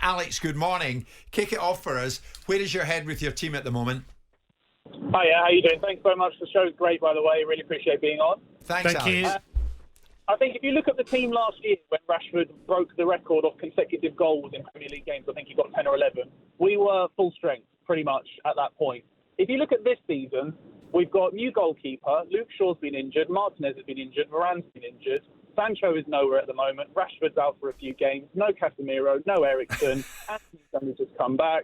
Alex, good morning. Kick it off for us. Where is your head with your team at the moment? Hiya, how you doing? Thanks very much. The show's great, by the way. Really appreciate being on. Thanks, Thank Alex. you. I think if you look at the team last year when Rashford broke the record of consecutive goals in Premier League games, I think he got 10 or 11, we were full strength pretty much at that point. If you look at this season, we've got new goalkeeper, Luke Shaw's been injured, Martinez has been injured, Varane's been injured, Sancho is nowhere at the moment, Rashford's out for a few games, no Casemiro, no Eriksen, Anthony's just come back.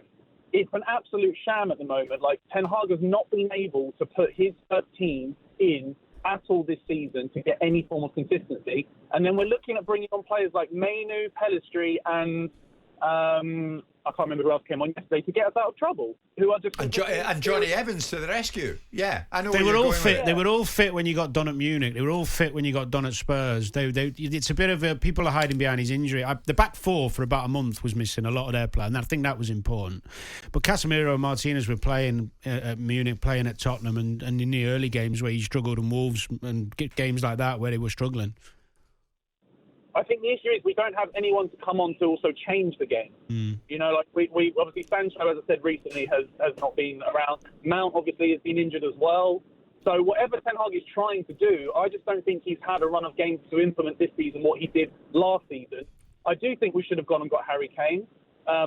It's an absolute sham at the moment. Like, Ten Hag has not been able to put his team in at all this season to get any form of consistency. And then we're looking at bringing on players like Mainu, Pellistri, and I can't remember who else came on yesterday to get us out of trouble. Who are just and Johnny Evans to the rescue. Yeah, I know. They were all fit. They were all fit when you got done at Munich. They were all fit when you got done at Spurs. It's a bit of people are hiding behind his injury. The back four for about a month was missing a lot of their play, and I think that was important. But Casemiro and Martinez were playing at Munich, playing at Tottenham, and in the early games where he struggled, and Wolves and games like that where they were struggling. I think the issue is we don't have anyone to come on to also change the game. You know, like we obviously Sancho, as I said recently, has not been around. Mount obviously has been injured as well. So whatever Ten Hag is trying to do, I just don't think he's had a run of games to implement this season what he did last season. I do think we should have gone and got Harry Kane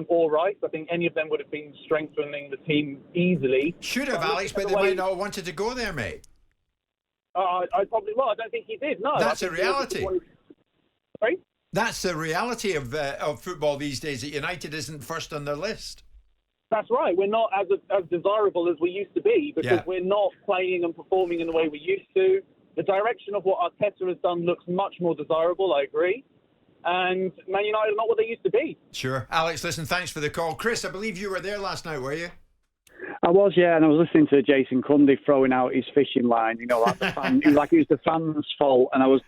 or Rice. I think any of them would have been strengthening the team easily. Should have, Alex, but they might not have wanted to go there, mate. I don't think he did. No, that's a reality. Sorry? That's the reality of football these days, that United isn't first on their list. That's right. We're not as desirable as we used to be because we're not playing and performing in the way we used to. The direction of what Arteta has done looks much more desirable, I agree. And Man United are not what they used to be. Sure. Alex, listen, thanks for the call. Chris, I believe you were there last night, were you? I was, yeah, and I was listening to Jason Cundy throwing out his fishing line, like the fan, it was the fans' fault, and I was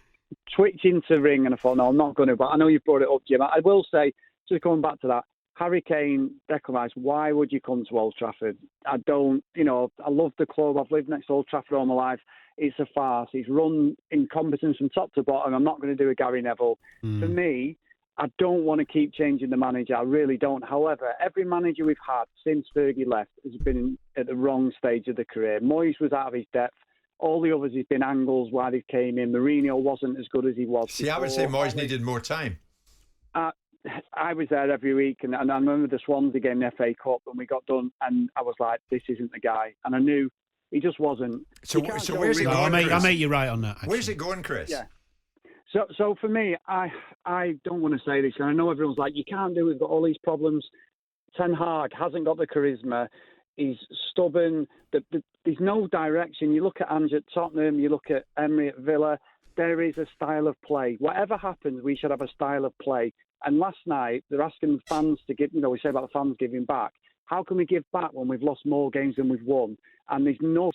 twitching to ring, and I thought, no, I'm not going to. But I know you've brought it up, Jim. I will say, just going back to that, Harry Kane, Declan Rice, why would you come to Old Trafford? I don't, I love the club. I've lived next to Old Trafford all my life. It's a farce. It's run incompetence from top to bottom. I'm not going to do a Gary Neville. For me, I don't want to keep changing the manager. I really don't. However, every manager we've had since Fergie left has been at the wrong stage of the career. Moyes was out of his depth. All the others, he's been angles why they came in. Mourinho wasn't as good as he was before. I would say Moyes needed more time. I was there every week, and I remember the Swansea game, the FA Cup, and we got done, and I was like, this isn't the guy. And I knew he just wasn't. So where's it going, Chris? I make you right on that, actually. Where's it going, Chris? Yeah. So for me, I don't want to say this, and I know everyone's like, you can't do it, we've got all these problems. Ten Hag hasn't got the charisma. He's stubborn. There's no direction. You look at Ange at Tottenham, you look at Emery at Villa, there is a style of play. Whatever happens, we should have a style of play. And last night, they're asking the fans to give, we say about the fans giving back. How can we give back when we've lost more games than we've won? And there's no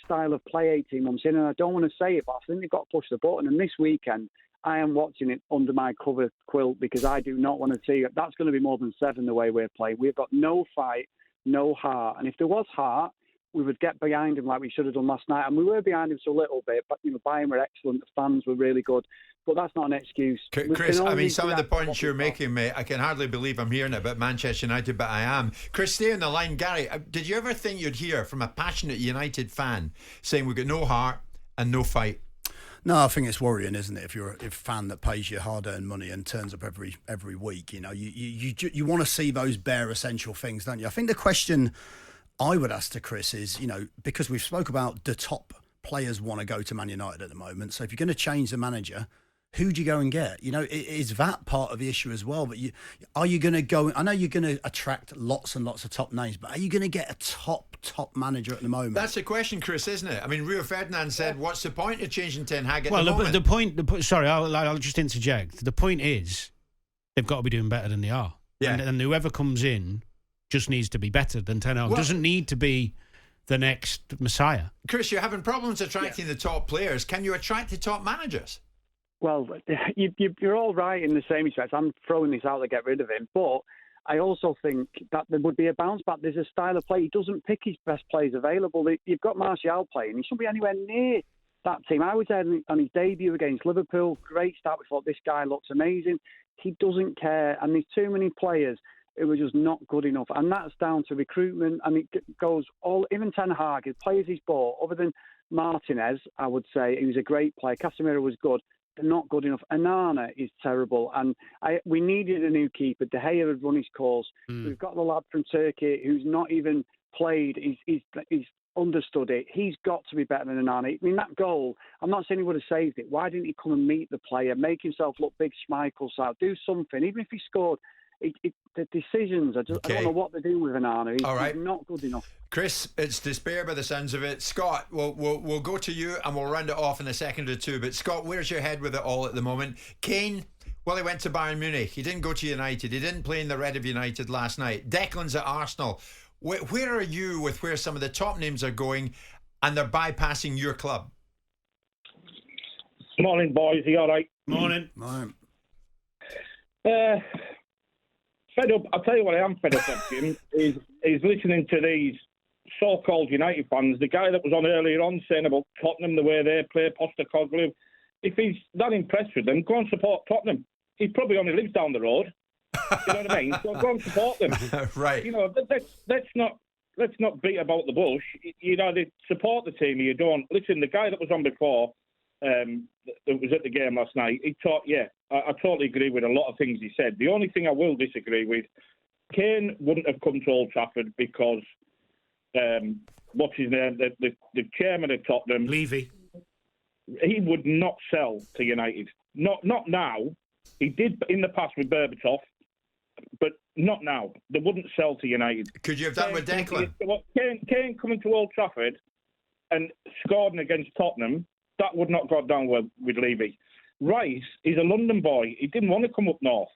style of play 18 months in, and I don't want to say it, but I think they've got to push the button. And this weekend, I am watching it under my cover quilt because I do not want to see it. That's going to be more than 7 the way we're playing. We've got no fight, no heart. And if there was heart, we would get behind him like we should have done last night. And we were behind him for a little bit, but Bayern were excellent. The fans were really good. But that's not an excuse. Chris, some of the points you're making, mate, I can hardly believe I'm hearing about Manchester United, but I am. Chris, stay on the line. Gary, did you ever think you'd hear from a passionate United fan saying we've got no heart and no fight? No, I think it's worrying, isn't it? If you're a fan that pays your hard-earned money and turns up every week, you want to see those bare essential things, don't you? I think the question I would ask to Chris is, because we've spoke about the top players want to go to Man United at the moment. So if you're going to change the manager, who do you go and get? Is that part of the issue as well? But are you going to go? I know you're going to attract lots and lots of top names, but are you going to get a top manager at the moment? That's the question, Chris, isn't it? I mean, Rio Ferdinand said, "What's the point of changing Ten Hag at the moment?" The point. Sorry, I'll just interject. The point is, they've got to be doing better than they are. Yeah. And whoever comes in just needs to be better than Ten Hag. Doesn't need to be the next Messiah. Chris, you're having problems attracting the top players. Can you attract the top managers? Well, you're all right in the same respect. I'm throwing this out to get rid of him, but I also think that there would be a bounce back. There's a style of play. He doesn't pick his best players available. You've got Martial playing. He shouldn't be anywhere near that team. I was there on his debut against Liverpool. Great start. We thought this guy looks amazing. He doesn't care, and there's too many players. who are just not good enough. And that's down to recruitment. And it goes all, even Ten Hag, his players he's bought, other than Martinez, I would say, he was a great player. Casemiro was good. They're not good enough. Onana is terrible. And we needed a new keeper. De Gea had run his course. We've got the lad from Turkey who's not even played. He's understood it. He's got to be better than Onana. I mean, that goal, I'm not saying he would have saved it. Why didn't he come and meet the player, make himself look big, Schmeichel out, do something? Even if he scored, the decisions, I don't know what they're doing with Onana. He's not good enough. Chris, it's despair by the sounds of it. Scott, we'll go to you and we'll round it off in a second or two. But Scott, where's your head with it all at the moment? Kane, well, he went to Bayern Munich. He didn't go to United. He didn't play in the red of United last night. Declan's at Arsenal. Where are you with where some of the top names are going and they're bypassing your club? Morning, boys. Are you all right? Morning. Fed up. I'll tell you what I am fed up of, Jim, is listening to these so-called United fans. The guy that was on earlier on saying about Tottenham, the way they play, Postecoglou. If he's that impressed with them, go and support Tottenham. He probably only lives down the road. You know what I mean? So go and support them. Right. You know, let's not beat about the bush. You know, they support the team. You don't listen. The guy that was on before, that was at the game last night. He I totally agree with a lot of things he said. The only thing I will disagree with, Kane wouldn't have come to Old Trafford because what's his name? The chairman of Tottenham, Levy. He would not sell to United. Not now. He did in the past with Berbatov, but not now. They wouldn't sell to United. Could you have done with Declan? Kane coming to Old Trafford and scoring against Tottenham, that would not go down well with Levy. Rice is a London boy. He didn't want to come up north.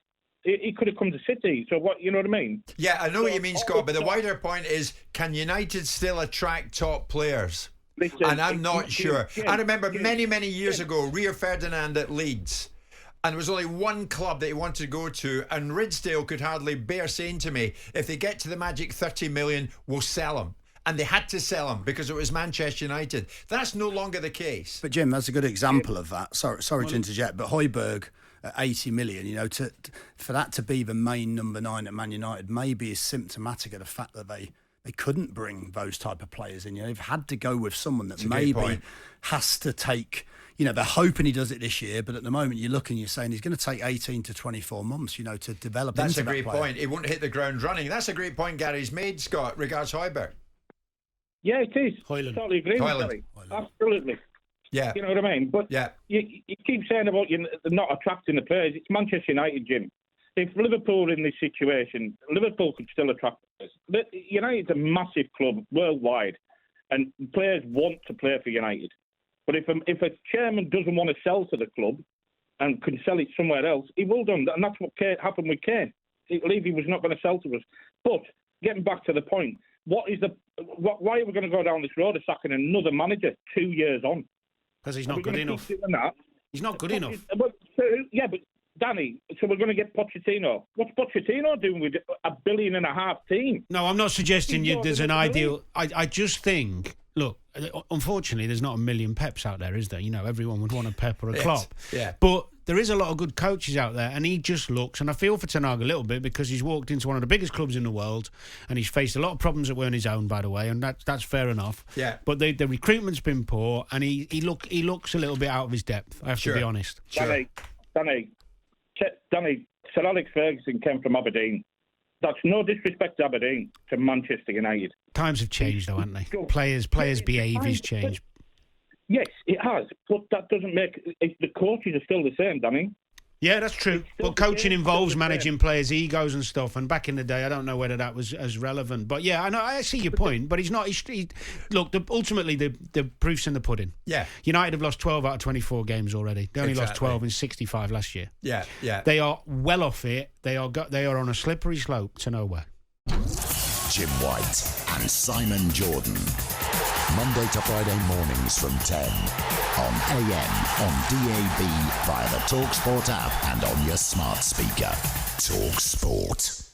He could have come to City. So what, you know what I mean? Yeah, I know what you mean, Scott, but the wider point is, can United still attract top players? Listen, and I'm not sure. I remember many years ago, Rio Ferdinand at Leeds, and there was only one club that he wanted to go to, and Ridsdale could hardly bear saying to me, if they get to the magic 30 million, we'll sell him. And they had to sell him because it was Manchester United. That's no longer the case. But Jim, that's a good example of that. Sorry to interject, but Højbjerg at 80 million, you know, for that to be the main number 9 at Man United maybe is symptomatic of the fact that they couldn't bring those type of players in. You know, they've had to go with someone that maybe has to take, you know, they're hoping he does it this year, but at the moment you're looking, you're saying he's going to take 18 to 24 months, you know, to develop That's into a great that player. point. He won't hit the ground running. That's a great point Gary's made, Scott, regards Højbjerg. Yeah, it is. Højlund. Totally agree with Gary. Absolutely. Yeah. You know what I mean? But you keep saying about you not attracting the players. It's Manchester United, Jim. If Liverpool were in this situation, Liverpool could still attract players. United's a massive club worldwide, and players want to play for United. But if a chairman doesn't want to sell to the club and can sell it somewhere else, he will do. And that's what happened with Kane. Levy was not going to sell to us. But getting back to the point, why are we going to go down this road of sacking another manager 2 years on? Because he's not good enough. He's not good enough. But Danny, so we're going to get Pochettino. What's Pochettino doing with $1.5 billion team? No, I'm not suggesting there's an ideal. I just think, look, unfortunately, there's not a million Peps out there, is there? You know, everyone would want a Pep or a Klopp. Yeah. But there is a lot of good coaches out there, and he just looks, and I feel for Ten Hag a little bit because he's walked into one of the biggest clubs in the world, and he's faced a lot of problems that weren't his own, by the way, and that's fair enough. Yeah. But the recruitment's been poor, and he looks a little bit out of his depth. I have to be honest. Danny, Sir Alex Ferguson came from Aberdeen. That's no disrespect to Aberdeen, to Manchester United. Times have changed, though, haven't they? Players' behaviour's changed. Yes, it has, but that doesn't make the coaches are still the same, Danny. Yeah, that's true. But coaching involves managing players' egos and stuff. And back in the day, I don't know whether that was as relevant. But yeah, I know. I see your point. But he's not. Look, ultimately, the proof's in the pudding. Yeah. United have lost 12 out of 24 24 games already. They only lost 12 in 65 last year. Yeah. They are well off it. They are on a slippery slope to nowhere. Jim White and Simon Jordan. Monday to Friday mornings from 10 on AM, on DAB, via the talkSPORT app and on your smart speaker. talkSPORT.